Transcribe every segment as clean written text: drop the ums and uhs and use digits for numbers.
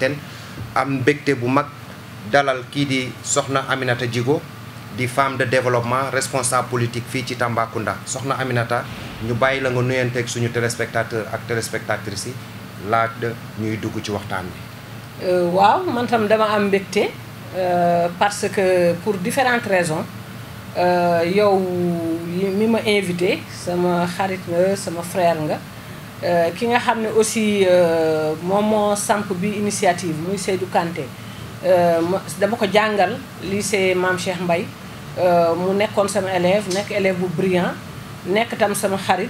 antenne am mbégte bu mag dalal kii di soxna Aminata Djigo di femme de développement responsable politique fii ci Tambacounda soxna Aminata ñu bàyyi la nga nuyanteeg suñu téléspectateur ak téléspectatrices yi laata ñuy dugg ci waxtaan bi. waaw man tam dama am mbégte parce que pour différentes raisons yow mi ma invité sama xarit nga sama frère nga ki nga xam ne aussi moom moo samp bi initiative muy Seydou Kanté dama ko jàngal lycée Mame Cheikh Mbaye mu nekkoon sama élève nekk élève bu brillant nekk tam sama xarit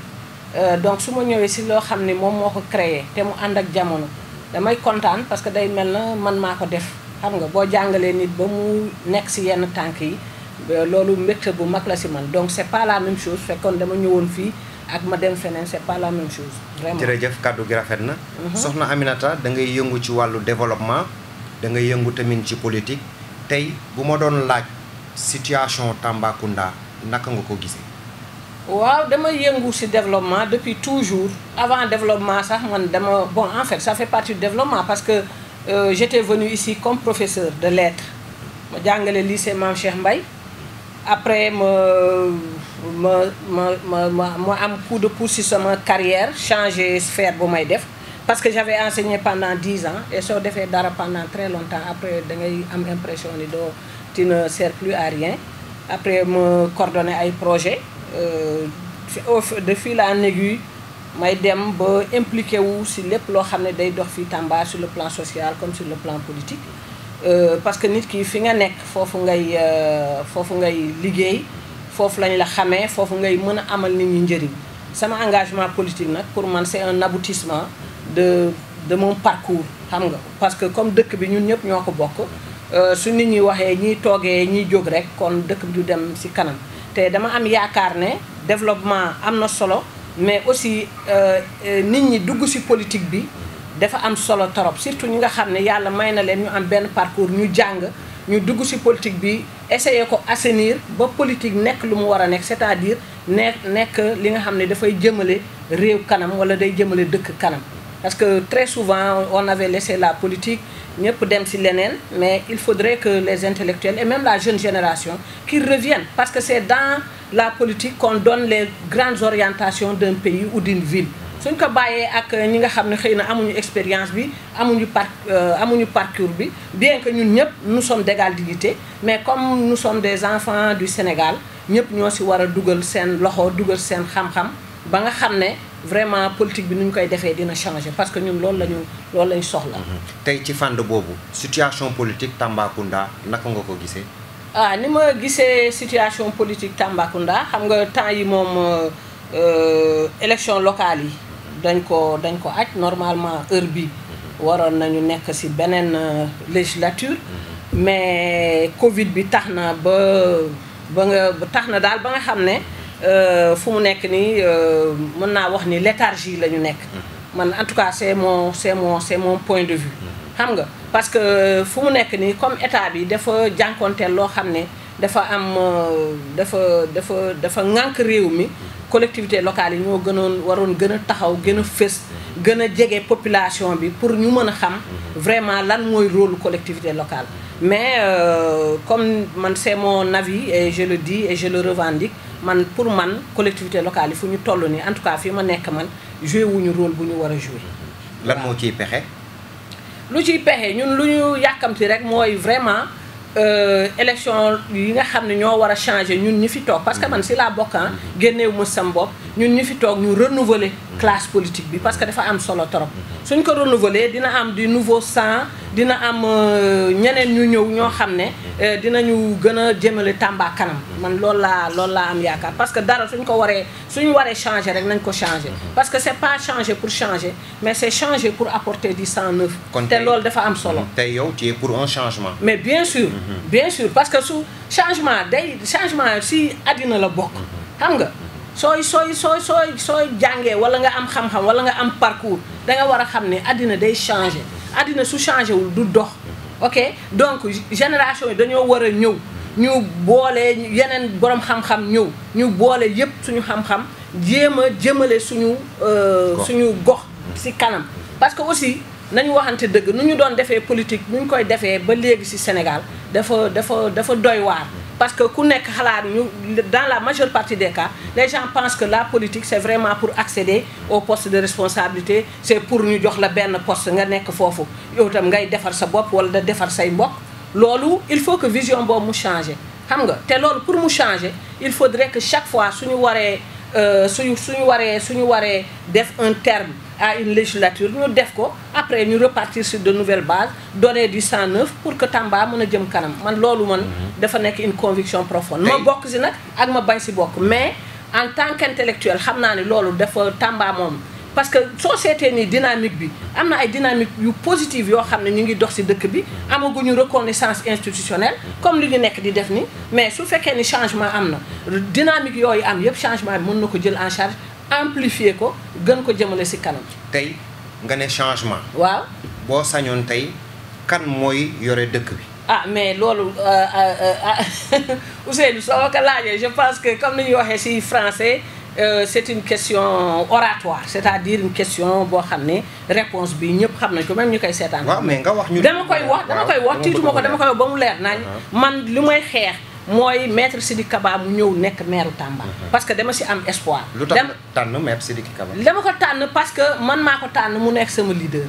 donc su ma ñëwee si loo xam ne moom moo ko créé te mu ànd ak jamono damay kontaan parce que day mel na man maa ko def xam nga boo jàngalee nit ba mu nekk si yenn tànk yi loolu mbégte bu mag la si man donc c'est pas la même chose fekkoon dama ñëwoon fii ak ma dem feneen c'est pas la même chose vraiment. jërëjëf kàddu gi rafet na. soxna Aminata da ngay yëngu ci wàllu développement da ngay yëngu tamit ci politique tey bu ma doon laaj situation Tambacounda naka nga ko gisee. waaw dama yëngu ci développement depuis toujours avant développement sax man dama bon en fait ça fait partie du développement parce que j'étais venu ici comme professeur de lettres ma jàngale lycée Mame Cheikh Mbaye après ma am coup de pouce ci sama carrière changer sphère bu may def parce que j'avais enseigné pendant 10 ans et soo defee dara pendant très longtemps après da ngay am impression ni doo tu ne sers plus à rien après ma coordonné ay projets de fil en aiguille may dem ba impliqué wu ci lépp loo xam ne day dox fii Tamba sur le plan social comme sur le plan politique parce que nit ki fi nga nekk foofu ngay liggéey foofu lañ la xamee foofu ngay mën a amal nit ñi njëriñ sama engagement politique nag pour man c'est un aboutissement de mon parcours xam nga parce que comme dëkk bi ñun ñëpp ñoo ko bokk su nit ñi waxee ñiy toogee ñiy jóg rek kon dëkk bi du dem ci kanam te dama am yaakaar ne développement am na solo mais aussi nit ñi dugg ci politique bi dafa am solo torop surtout ñi nga xam ne yàlla may na leen ñu am benn parcours ñu jàng ñu dugg ci politique bi essayer ko assainir ba politique nekk lu mu war a nekk c'est-à-dire nekk li nga xam ne dafay jëmale réew kanam walla day jëmale dëkk kanam parce que très souvent on avait laissé la politique ñëpp dem ci leneen mais il faudrait que les intellectuels et même la jeune génération qui reviennent parce que c'est dans la politique qu'on donne les grandes orientations d'un pays ou d'une ville suñ ko bàyyee ak ñi nga xam ne xëy na amuñu expérience bi amuñu parcours bi bien que ñun ñëpp nous sommes d'égale dignité mais comme nous sommes des enfants du Sénégal ñëpp ñoo ci war a dugal seen loxo dugal seen xam-xam ba nga xam ne vraiment politique bi nu ñu koy defee dina changer parce que ñun loolu lañu soxla. tey ci fànn boobu situation politique Tambacounda naka nga ko gisee. ni ma gisee situation politique Tambacounda xam nga temps yi moom élection locale yi dañ ko aj normalement heure bi waroon nañu nekk ci beneen législature mais Covid bi tax na tax na daal ba nga xam ne fu mu nekk nii mën naa wax ni léthargie la ñu nekk man en tout cas c'est mon point de vue xam nga parce que fu mu nekk nii comme état bi dafa jànkonteel loo xam ne dafa am dafa ŋànk réew mi collectivité locale yi ñoo waroon gën a taxaw gën a fës gën a jege population bi pour ñu mën a xam vraiment lan mooy rôle collectivité locale mais comme man c'est mon avis et je le dis et je le revendique man pour man collectivité locale yi fu ñu toll nii en tout cas fi ma nekk man joué wuñu rôle bu ñu war a joué. lan moo ciy pexe. lu ciy pexe ñun lu ñu yàkkamti rek mooy vraiment élection yi nga xam ne ñoo war a changer ñun ñi fi toog parce que man si laa bokkan génneewu ma sam bopp ñun ñi fi toog ñu renouveler classe politique bi parce que dafa am solo trop suñ ko renouveler dina am du nouveau sang dina am ñeneen ñu ñëw ñoo xam ne dinañu gën a jëmale Tamba kanam man loolu laa am yaakaar parce que dara suñu waree changer rek nañ ko changer parce que c'est pas changer pour changer mais c'est changer pour apporter du sang neuf te loolu dafa am solo tey yow tu es pour un changement mais bien sûr parce que su changement si àddina la bokk xam nga sooy jàngee wala nga am xam-xam wala nga am parcours da nga war a xam ne àddina day changer àddina su changé wul du dox ok donc génération yi dañoo war a ñëw ñu boole yeneen borom xam-xam ñëw ñu boole yépp suñu xam-xam jéem a jëmale suñu gox ci kanam parce que aussi nañu waxante dëgg nu ñu doon defee politique nu ñu koy defee ba léegi ci Sénégal dafa doy waar. Parce que ku nekk xalaat ñu dans la majeure partie des cas les gens pensent que la politique c'est vraiment pour accéder au poste de responsabilité, c'est pour ñu jox la benn poste nga nekk foofu yow tam ngay defar sa bopp wala da defar say mbokk. Loolu il faut que vision boobu mu changer xam nga te loolu pour mu changer il faudrait que chaque fois suñu waree def un terme à une législature ñu def ko après ñu repartir sur de nouvelles bases, donner du sang neuf pour que Tamba mën a jëm kanam. Man loolu man dafa nekk une conviction profonde. Ma bokk si nag ak ma bañ si bokk mais en tant qu'intellectuel xam naa ne loolu dafa Tamba moom. Parce que soo seetee ni dynamique bi am na ay dynamique yu positive yoo xam ne ñu ngi dox ci dëkk bi amaguñu reconnaissance institutionnelle comme li ñu nekk di def ni mais su fekkee ni changement am na dynamique yooyu am yëpp changement bi mën na ko jël en charge amplifier ko gën ko jëmale ci kanam. tey nga ne changement. waaw boo sañoon tey kan mooy yore dëkk bi. ah mais loolu Ousseynou soo ko laajee je pense que comme ni ñuy waxee ci français. C'est une question oratoire, c'est-à-dire une question boo xam ne réponse bi ñëpp xam nañ ko même ñu koy seetaan. waaw mais nga wax ñu. dama koy wax tiituma ko dama koy wax ba mu leer nañ. man li may xeex mooy maître Sidiki Kaba mu ñëw nekk maire Tamba. parce que dama ci am espoir. lu tax tànn maître Sidiki Kaba. dama ko tànn parce que man maa ko tànn mu nekk sama leader.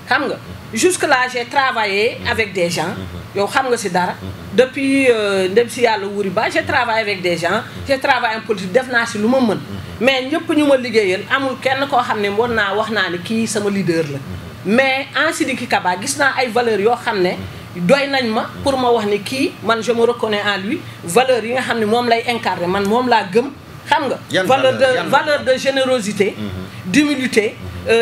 xam nga jusque-là j'ai travaillé avec des gens. yow xam nga ci dara. depuis ndem si yàlla wuri ba j'ai travaillé avec des gens. j'ai travaillé en politique def naa ci lu ma mën. mais ñëpp ñu ma liggéeyal amul kenn koo xam ne mën naa wax naa ne kii sama leader la. mais en Sidiki Kaba gis naa ay valeurs yoo xam ne doy nañ ma pour ma wax ni kii man je me reconnais en lui valeurs yi nga xam ne moom lay incarner man moom laa gëm. xam nga valeur de générosité. d'humilité.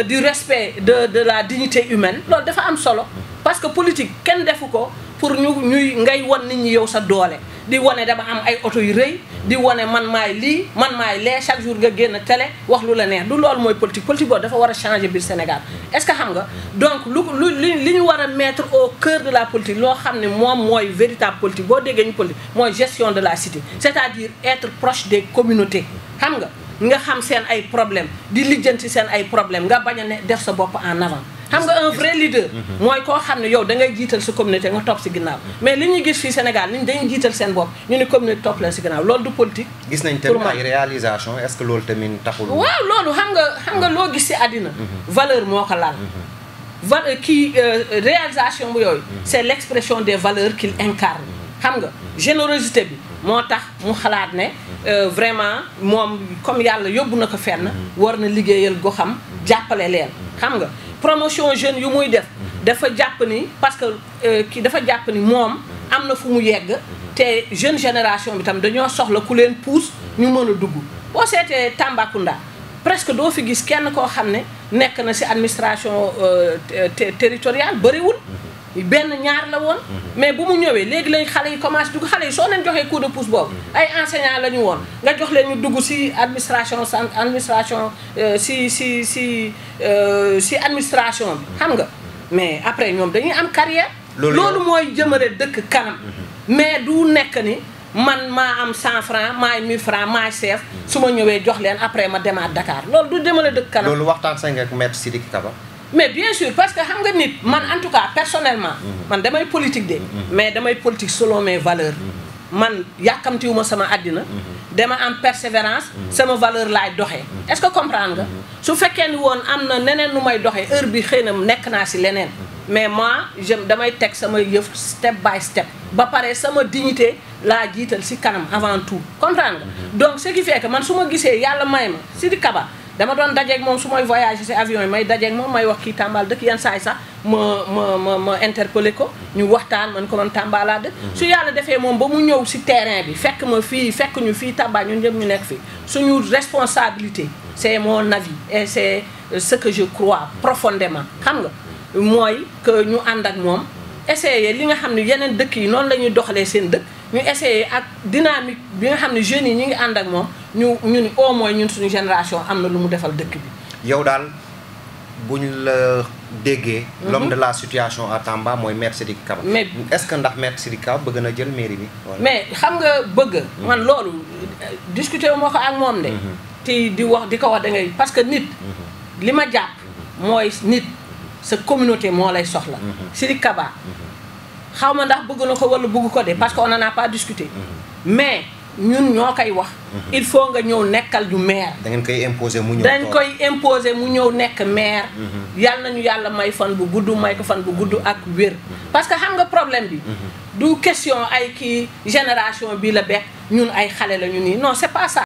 Du respect de la dignité humaine loolu dafa am solo parce que politique kenn defu ko pour ñuy ngay wan nit ñi yow sa doole di wane dama am ay oto yu rëy di wane man maay lii man maay lee chaque jour nga génn télé wax lu la neex du loolu mooy politique boobu dafa war a changer biir Sénégal est-ce que xam nga donc li ñu war a mettre au cœur de la politique loo xam ne moom mooy véritable politique boo déggee ñu politique mooy gestion de la cité c'est-à-dire être proche des communautés xam nga xam seen ay problème di lijjanti seen ay problème nga bañ a ne def sa bopp en avant xam nga un vrai leader mooy koo xam ne yow da ngay jiital sa communauté nga topp ci ginnaaw mais li ñuy gis fii Sénégal nit ñi dañuy jiital seen bopp ñu ne communauté topp leen ci ginnaaw loolu du politique. gis nañ tamit ay réalisation est-ce que loolu tamit taxul. waaw loolu xam nga loo gis ci àddina valeur moo ko laal réalisation bu yooyu c'est l'expression des valeurs qu'il incarne xam nga générosité bi moo tax mu xalaat ne vraiment moom comme yàlla yóbbu na ko fenn war na liggéeyal goxam jàppale leen xam nga promotion jeune yu muy def dafa jàpp ni parce que kii dafa jàpp ni moom am na fu mu yegg te jeune génération bi tam dañoo soxla ku leen pousse ñu mën a dugg boo seetee Tambacounda presque doo fi gis kenn koo xam ne nekk na ci administration territoriale bëriwul benn ñaar la woon mais bu mu ñëwee léegi lañ xale yi commencé dugg xale yi soo leen joxee coup de pouce boobu ay enseignants la ñu woon nga jox leen ñu dugg ci administration ci administration bi xam nga mais après ñoom dañuy am carrière loolu mooy jëmale dëkk kanam mais du nekk ni man maa am 100 francs maay 1000 francs maay chef su ma ñëwee jox leen après ma demaat Dakar loolu du jëmale dëkk kanam loolu waxtaan sa nga ak maître Sidiki Kaba mais bien sûr parce que xam nga nit man en tout cas personnellement man damay politique de mais damay politique selon mes valeurs man yàkkamtiwuma sama àddina dama am persévérance sama valeur laay doxee est-ce que comprendre nga su fekkee ni woon am na neneen nu may doxee heure bi xëy na nekk naa ci leneen mais moi damay teg sama yëf step by step ba pare sama dignité laa jiital ci kanam avant tout comprendre nga donc ce qui fait que man su ma gisee yàlla may ma Sidiki Kaba dama doon dajeeg moom su may voyager ci avion yi may dajeeg moom may wax kii Tamba dëkk yenn saay sax ma interpellé ko ñu waxtaan man ko man Tamba laa dëkk su yàlla defee moom ba mu ñëw ci terrain bi fekk ma fii fekk ñu fii Tamba ñun ñëpp ñu nekk fii suñu responsabilité c'est mon avis et c'est ce que je crois profondément xam nga mooy que ñu ànd ak moom essayer li nga xam ne yeneen dëkk yi noonu la ñuy doxalee seen dëkk ñu essayer ak dynamique bi nga xam ne jeunes yi ñu ngi ànd ak moom ñun au moins ñun suñu génération am na lu mu defal dëkk bi. yow daal bu ñu la déggee. l'homme de la situation à Tamba mooy maître Sidiki Kaba. mais est-ce que ndax maître Sidiki Kaba bëgg na jël mairie bi. mais xam nga bëgg. man loolu discuter wu ma ko ak moom de. te di ko wax da ngay parce que nit. li ma jàpp mooy nit sa communauté moo lay soxla. Sidiki Kaba xaw ma ndax bëgg na ko wala bëgg ko de parce que on en a pas discuté. mais ñun ñoo koy wax. il faut nga ñëw nekkal ñu maire. da ngeen koy imposer mu ñëw dañ koy imposer mu ñëw nekk maire. yàlla nañu yàlla may fan bu gudd may ko fan bu gudd ak wér. parce que xam nga problème bi. du question ay kii génération bi la bekk ñun ay xale la ñu nii non c'est pas ça.